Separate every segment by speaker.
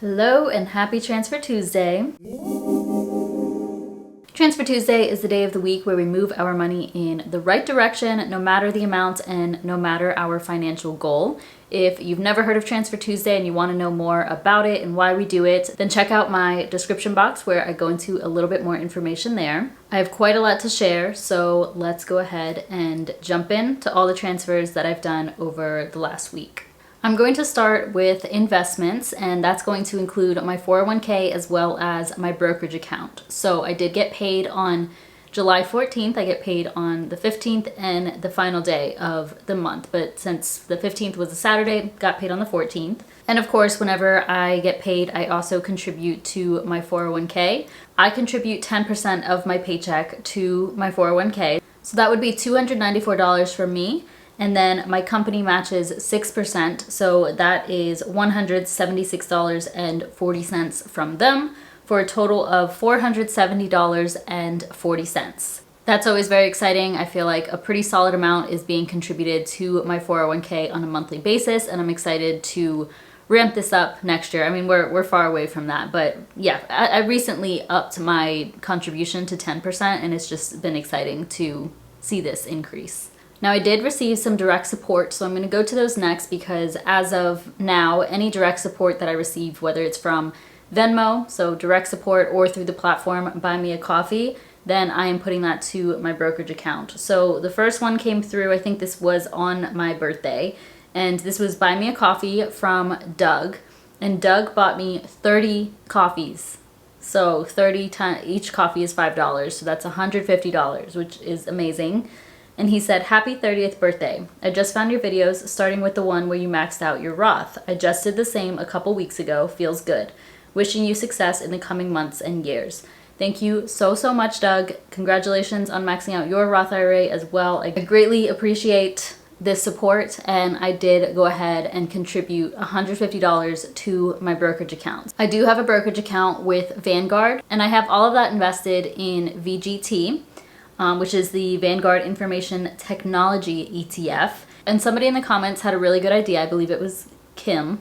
Speaker 1: Hello and happy Transfer Tuesday. Transfer Tuesday is the day of the week where we move our money in the right direction, no matter the amount and no matter our financial goal. If you've never heard of Transfer Tuesday and you want to know more about it and why we do it, then check out my description box where I go into a little bit more information there. I have quite a lot to share, so let's go ahead and jump into all the transfers that I've done over the last week. I'm going to start with investments, and that's going to include my 401k as well as my brokerage account. So I did get paid on July 14th. I get paid on the 15th and the final day of the month. But since the 15th was a Saturday, got paid on the 14th. And of course, whenever I get paid, I also contribute to my 401k. I contribute 10% of my paycheck to my 401k. So that would be $294 for me. And then my company matches 6%, so that is $176.40 from them for a total of $470.40. That's always very exciting. I feel like a pretty solid amount is being contributed to my 401k on a monthly basis, and I'm excited to ramp this up next year. I mean, we're far away from that, but yeah, I recently upped my contribution to 10%, and it's just been exciting to see this increase. Now, I did receive some direct support, so I'm going to go to those next because as of now, any direct support that I received, whether it's from Venmo, so direct support, or through the platform Buy Me a Coffee, then I am putting that to my brokerage account. So the first one came through, I think this was on my birthday, and this was Buy Me a Coffee from Doug, and Doug bought me 30 coffees. So 30 times, each coffee is $5, so that's $150, which is amazing. And he said, "Happy 30th birthday. I just found your videos, starting with the one where you maxed out your Roth. I just did the same a couple weeks ago. Feels good. Wishing you success in the coming months and years." Thank you so much, Doug. Congratulations on maxing out your Roth IRA as well. I greatly appreciate this support, and I did go ahead and contribute $150 to my brokerage account. I do have a brokerage account with Vanguard, and I have all of that invested in VGT. Which is the Vanguard Information Technology ETF. And somebody in the comments had a really good idea. I believe it was Kim.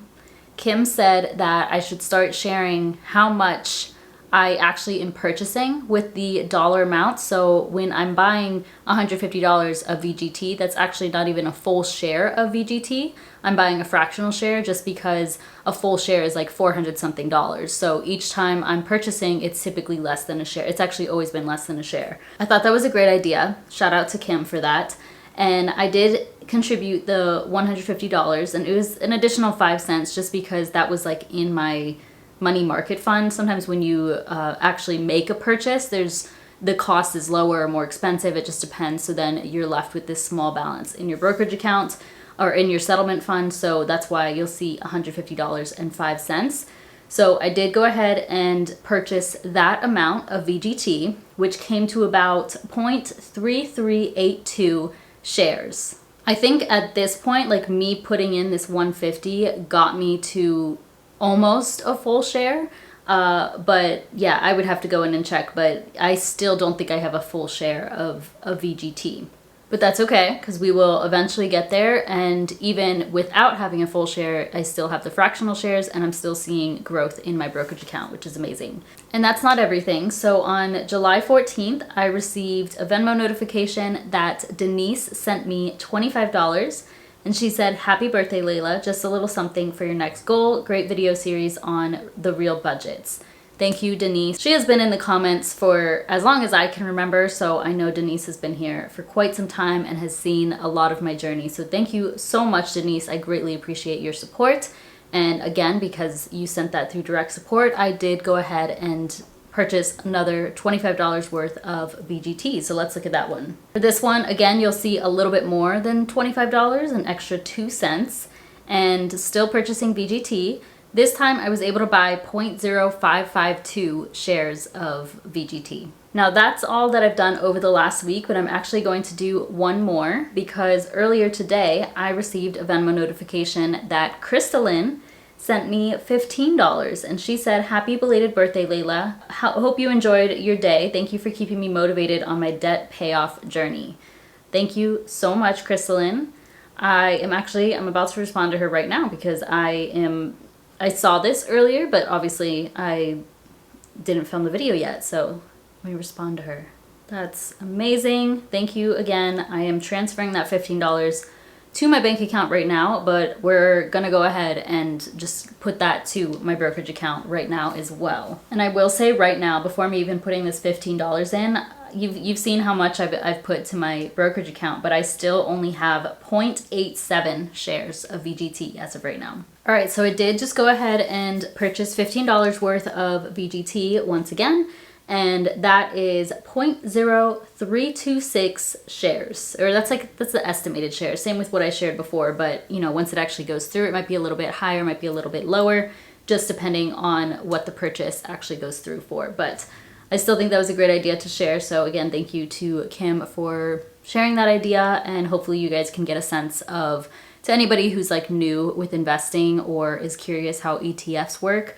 Speaker 1: Kim said that I should start sharing how much I actually am purchasing with the dollar amount. So when I'm buying $150 of VGT, that's actually not even a full share of VGT. I'm buying a fractional share just because a full share is like $400 something. So each time I'm purchasing, it's typically less than a share. It's actually always been less than a share. I thought that was a great idea. Shout out to Kim for that. And I did contribute the $150, and it was an additional 5 cents just because that was like in my money market fund. Sometimes when you actually make a purchase, the cost is lower or more expensive. It just depends. So then you're left with this small balance in your brokerage account or in your settlement fund. So that's why you'll see $150.05. So I did go ahead and purchase that amount of VGT, which came to about 0.3382 shares. I think at this point, like me putting in this 150 got me to almost a full share, but yeah, I would have to go in and check, but I still don't think I have a full share of VGT. But that's okay, because we will eventually get there, and even without having a full share, I still have the fractional shares, and I'm still seeing growth in my brokerage account, which is amazing. And that's not everything. So on July 14th, I received a Venmo notification that Denise sent me $25, and she said, "Happy birthday, Layla. Just a little something for your next goal. Great video series on the real budgets." Thank you, Denise. She has been in the comments for as long as I can remember, so I know Denise has been here for quite some time and has seen a lot of my journey. So thank you so much, Denise. I greatly appreciate your support. And again, because you sent that through direct support, I did go ahead and purchase another $25 worth of VGT. So let's look at that one. For this one, again, you'll see a little bit more than $25, an extra 2 cents, and still purchasing VGT. This time I was able to buy 0.0552 shares of VGT. Now that's all that I've done over the last week, but I'm actually going to do one more because earlier today I received a Venmo notification that Crystalline sent me $15, and she said, "Happy belated birthday, Layla. Hope you enjoyed your day. Thank you for keeping me motivated on my debt payoff journey." Thank you so much, Crystalline. I'm about to respond to her right now because I am I saw this earlier, but obviously I didn't film the video yet, so let me respond to her. That's amazing. Thank you again. I am transferring that $15 to my bank account right now, but we're gonna go ahead and just put that to my brokerage account right now as well. And I will say right now, before me even putting this $15 in, you've seen how much I've put to my brokerage account, but I still only have 0.87 shares of VGT as of right now. All right, so I did just go ahead and purchase $15 worth of VGT once again, and that is 0.0326 shares, or that's the estimated shares. Same with what I shared before, but you know, once it actually goes through, it might be a little bit higher, might be a little bit lower, just depending on what the purchase actually goes through for. But I still think that was a great idea to share. So again, thank you to Kim for sharing that idea, and hopefully you guys can get a sense of, to anybody who's like new with investing or is curious how ETFs work,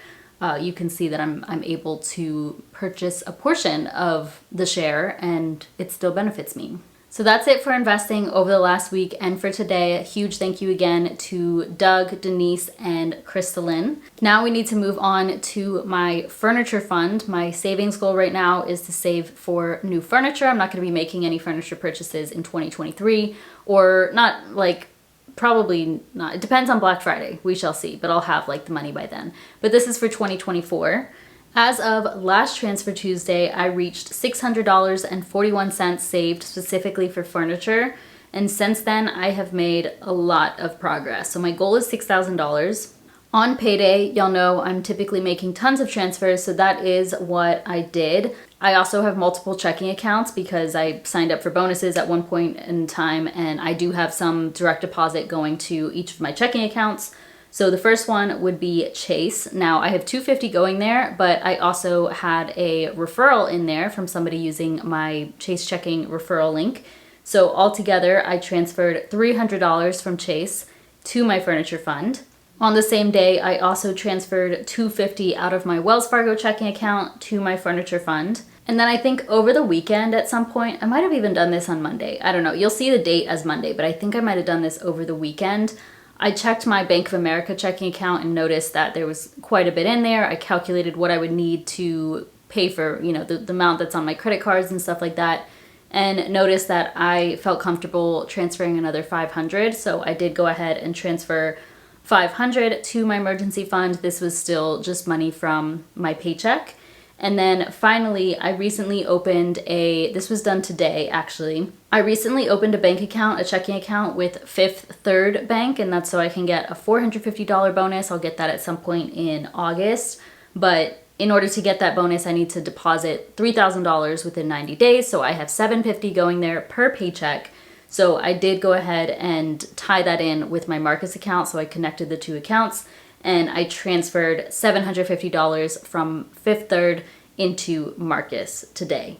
Speaker 1: you can see that I'm able to purchase a portion of the share and it still benefits me. So that's it for investing over the last week and for today. A huge thank you again to Doug, Denise, and Crystalline. Now we need to move on to my furniture fund. My savings goal right now is to save for new furniture. I'm not going to be making any furniture purchases in 2023, or not, like, probably not. It depends on Black Friday. We shall see, but I'll have like the money by then. But this is for 2024. As of last Transfer Tuesday, I reached $600.41 saved specifically for furniture. And since then, I have made a lot of progress. So my goal is $6,000. On payday, y'all know I'm typically making tons of transfers, so that is what I did. I also have multiple checking accounts because I signed up for bonuses at one point in time, and I do have some direct deposit going to each of my checking accounts. So the first one would be Chase. Now I have $250 going there, but I also had a referral in there from somebody using my Chase checking referral link. So altogether, I transferred $300 from Chase to my furniture fund. On the same day, I also transferred $250 out of my Wells Fargo checking account to my furniture fund. And then I think over the weekend at some point, I might have even done this on Monday. I don't know. You'll see the date as Monday, but I think I might have done this over the weekend. I checked my Bank of America checking account and noticed that there was quite a bit in there. I calculated what I would need to pay for, you know, the amount that's on my credit cards and stuff like that, and noticed that I felt comfortable transferring another $500. So I did go ahead and transfer $500 to my emergency fund. This was still just money from my paycheck. And then finally, I recently opened this was done today actually. I recently opened a bank account, a checking account with Fifth Third Bank, and that's so I can get a $450 bonus. I'll get that at some point in August. But in order to get that bonus, I need to deposit $3,000 within 90 days. So I have $750 going there per paycheck. So I did go ahead and tie that in with my Marcus account. So I connected the two accounts and I transferred $750 from Fifth Third into Marcus today.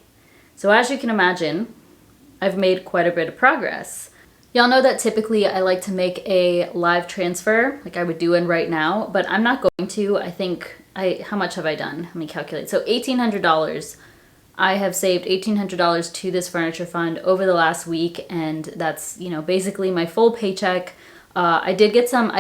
Speaker 1: So as you can imagine, I've made quite a bit of progress. Y'all know that typically I like to make a live transfer like I would do in right now, but I'm not going to. I think how much have I done? Let me calculate. So $1,800. I have saved $1,800 to this furniture fund over the last week, and that's, you know, basically my full paycheck. I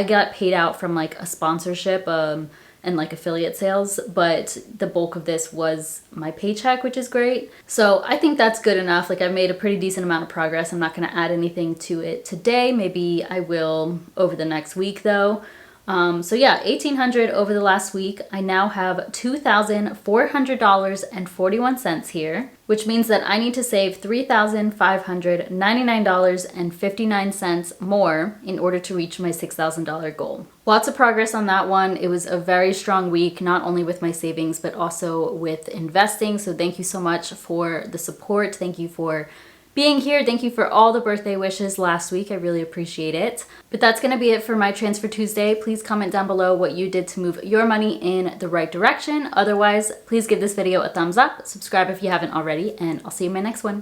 Speaker 1: got paid out from like a sponsorship and like affiliate sales, but the bulk of this was my paycheck, which is great. So I think that's good enough. Like I've made a pretty decent amount of progress. I'm not going to add anything to it today. Maybe I will over the next week though. So yeah, $1,800 over the last week. I now have $2,400.41 here, which means that I need to save $3,599.59 more in order to reach my $6,000 goal. Lots of progress on that one. It was a very strong week, not only with my savings, but also with investing. So thank you so much for the support. Thank you for being here. Thank you for all the birthday wishes last week. I really appreciate it. But that's going to be it for my Transfer Tuesday. Please comment down below what you did to move your money in the right direction. Otherwise, please give this video a thumbs up, subscribe if you haven't already, and I'll see you in my next one.